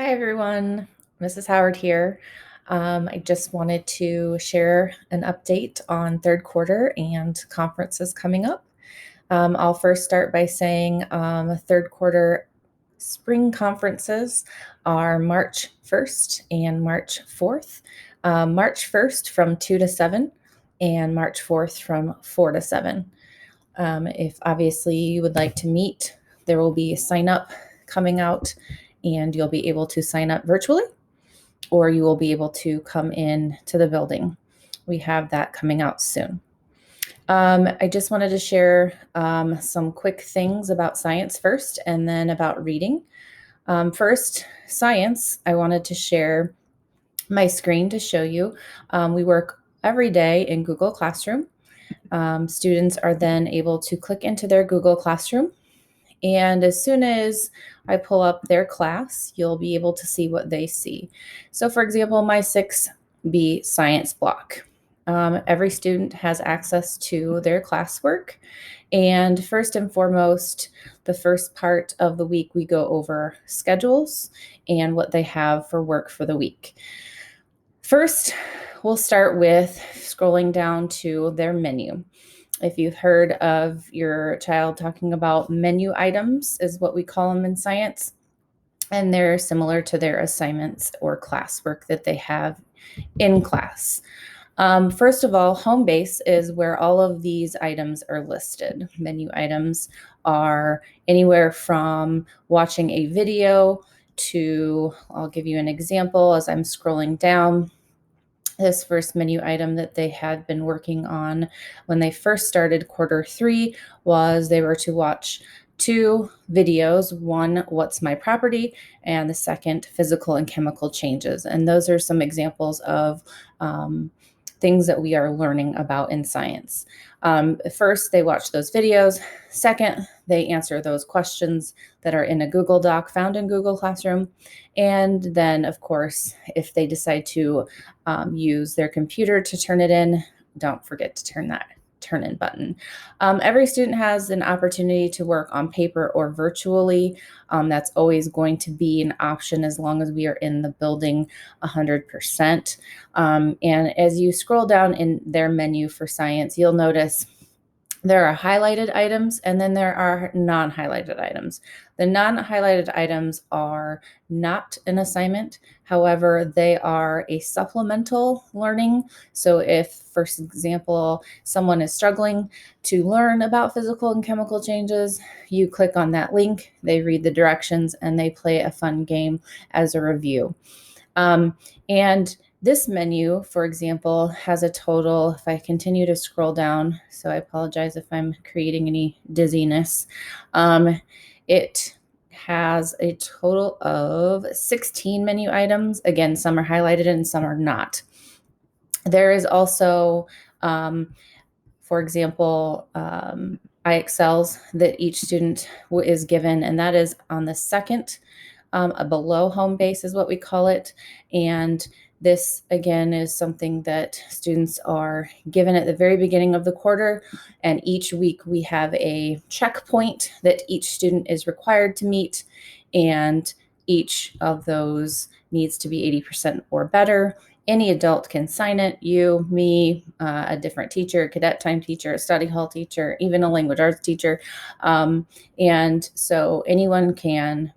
Hi, everyone. Mrs. Howard here. I just wanted to share an update on third quarter and conferences coming up. I'll first start by saying third quarter spring conferences are March 1st and March 4th. March 1st from 2 to 7 and March 4th from 4 to 7. If obviously you would like to meet, there will be a sign up coming out and you'll be able to sign up virtually or you will be able to come in to the building. We have that coming out soon. I just wanted to share some quick things about science first and then about reading. First, science, I wanted to share my screen to show you. We work every day in Google Classroom. Students are then able to click into their Google Classroom. And as soon as I pull up their class, you'll be able to see what they see. So for example, my 6B science block. Every student has access to their classwork. And first and foremost, the first part of the week, we go over schedules and what they have for work for the week. First, we'll start with scrolling down to their menu. If you've heard of your child talking about menu items, is what we call them in science, and they're similar to their assignments or classwork that they have in class. First of all, home base is where all of these items are listed. Menu items are anywhere from watching a video to, I'll give you an example as I'm scrolling down. This first menu item that they had been working on when they first started quarter 3 was they were to watch 2 videos, one, what's my property, and the second, physical and chemical changes. And those are some examples of things that we are learning about in science. First, they watch those videos. Second, they answer those questions that are in a Google Doc found in Google Classroom. And then, of course, if they decide to use their computer to turn it in, don't forget to turn that turn in button. Every student has an opportunity to work on paper or virtually. That's always going to be an option as long as we are in the building 100%. And as you scroll down in their menu for science, you'll notice there are highlighted items and then there are non-highlighted items. The non-highlighted items are not an assignment. However, they are a supplemental learning. So if, for example, someone is struggling to learn about physical and chemical changes, you click on that link, they read the directions, and they play a fun game as a review. And this menu, for example, has a total, if I continue to scroll down, so I apologize if I'm creating any dizziness, it has a total of 16 menu items. Again, some are highlighted and some are not. There is also, for example, IXLs that each student is given, and that is on the second, below home base is what we call it. And this, again, is something that students are given at the very beginning of the quarter. And each week we have a checkpoint that each student is required to meet. And each of those needs to be 80% or better. Any adult can sign it, you, me, a different teacher, a cadet time teacher, a study hall teacher, even a language arts teacher. And so anyone can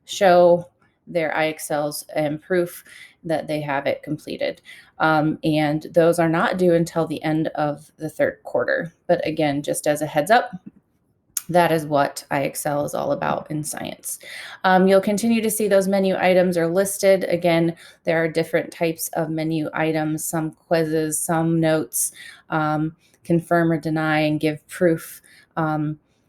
show their IXLs and proof that they have it completed. And those are not due until the end of the third quarter. But again, just as a heads up, that is what IXL is all about in science. You'll continue to see those menu items are listed. Again, there are different types of menu items, some quizzes, some notes, confirm or deny and give proof.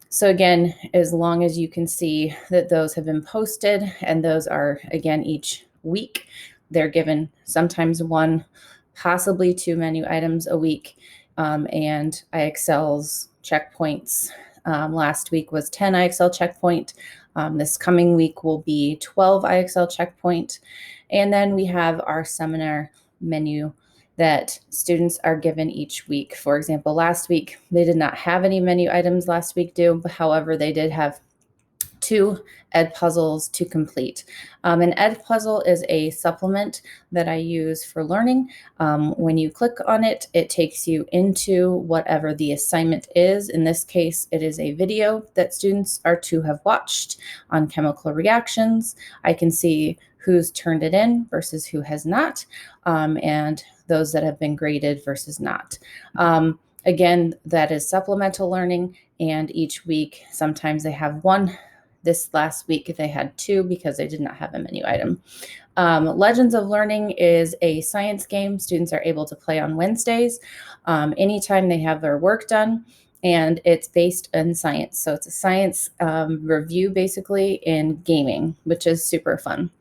So again, as long as you can see that those have been posted, and those are, again, each week, they're given sometimes 1, possibly 2 menu items a week, and IXL's checkpoints. Last week was 10 IXL checkpoint. This coming week will be 12 IXL checkpoint. And then we have our seminar menu that students are given each week. For example, last week, they did not have any menu items last week due. However, they did have 2 Edpuzzles to complete. An Edpuzzle is a supplement that I use for learning. When you click on it, it takes you into whatever the assignment is. In this case, it is a video that students are to have watched on chemical reactions. I can see who's turned it in versus who has not, and those that have been graded versus not. Again, that is supplemental learning, and each week, sometimes they have one. This last week, they had 2 because they did not have a menu item. Legends of Learning is a science game students are able to play on Wednesdays anytime they have their work done, and it's based in science. So it's a science review basically in gaming, which is super fun.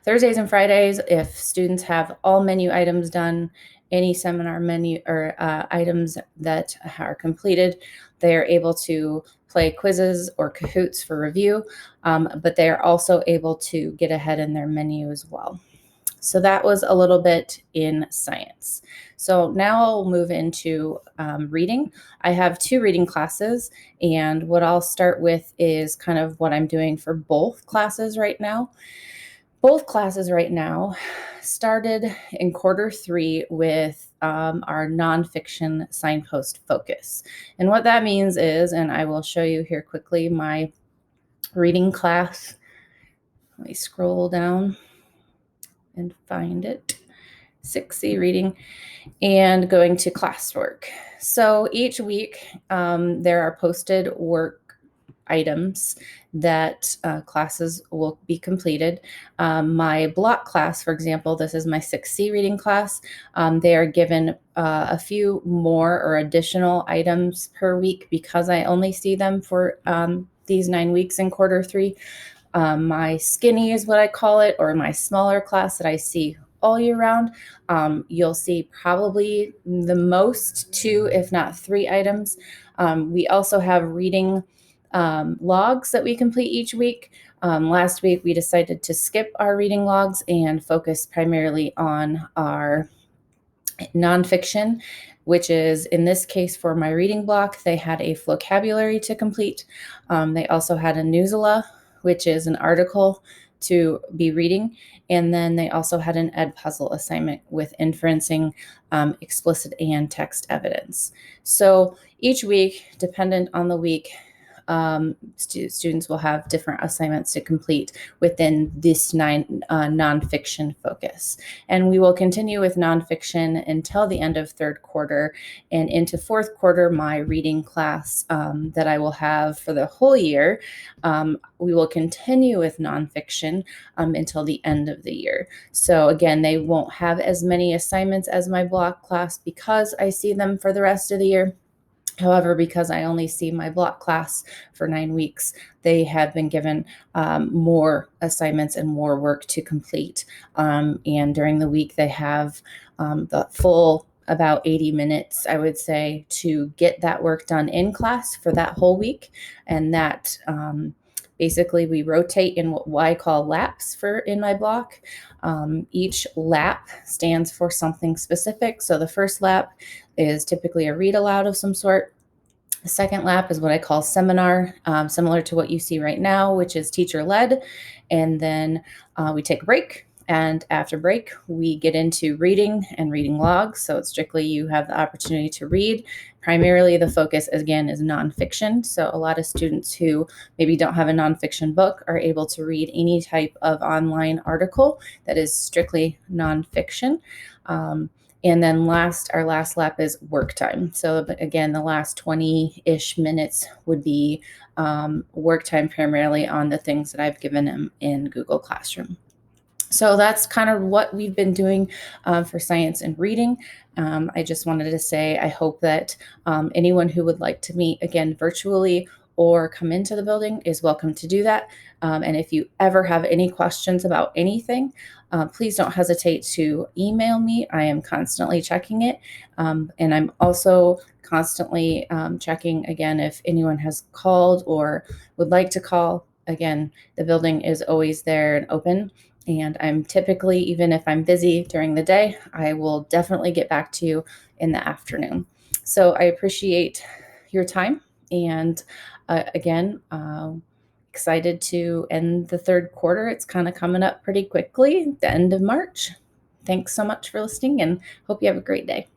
Thursdays and Fridays, if students have all menu items done, any seminar menu or items that are completed, they are able to play quizzes or Kahoots for review, but they are also able to get ahead in their menu as well. So that was a little bit in science. So now I'll move into reading. I have 2 reading classes, and what I'll start with is kind of what I'm doing for both classes right now. Both classes right now started in quarter 3 with our nonfiction signpost focus. And what that means is, and I will show you here quickly, my reading class. Let me scroll down and find it. 6C reading and going to classwork. So each week there are posted work items that classes will be completed. My block class, for example, this is my 6C reading class. They are given a few more or additional items per week because I only see them for these 9 weeks in quarter 3. My skinny is what I call it, or my smaller class that I see all year round. You'll see probably the most 2, if not 3 items. We also have reading logs that we complete each week. Last week, we decided to skip our reading logs and focus primarily on our nonfiction, which is, in this case, for my reading block, they had a vocabulary to complete. They also had a newsletter, which is an article to be reading. And then they also had an Edpuzzle assignment with inferencing explicit and text evidence. So each week, dependent on the week, students will have different assignments to complete within this nonfiction focus. And we will continue with nonfiction until the end of 3rd quarter, and into 4th quarter, my reading class that I will have for the whole year, we will continue with nonfiction until the end of the year. So again, they won't have as many assignments as my block class because I see them for the rest of the year. However, because I only see my block class for 9 weeks, they have been given more assignments and more work to complete. And during the week, they have the full about 80 minutes, I would say, to get that work done in class for that whole week. And that basically we rotate in what I call laps in my block. Each lap stands for something specific. So the first lap is typically a read aloud of some sort. The second lap is what I call seminar, similar to what you see right now, which is teacher led. And then we take a break. And after break, we get into reading and reading logs. So it's strictly you have the opportunity to read. Primarily, the focus, again, is nonfiction. So a lot of students who maybe don't have a nonfiction book are able to read any type of online article that is strictly nonfiction. And then our last lap is work time. So again, the last 20-ish minutes would be work time primarily on the things that I've given them in Google Classroom. So that's kind of what we've been doing for science and reading. I just wanted to say, I hope that anyone who would like to meet again virtually or come into the building is welcome to do that. And if you ever have any questions about anything, please don't hesitate to email me. I am constantly checking it. And I'm also constantly checking again if anyone has called or would like to call. Again, the building is always there and open. And I'm typically, even if I'm busy during the day, I will definitely get back to you in the afternoon. So I appreciate your time. And again, excited to end the third quarter. It's kind of coming up pretty quickly, the end of March. Thanks so much for listening and hope you have a great day.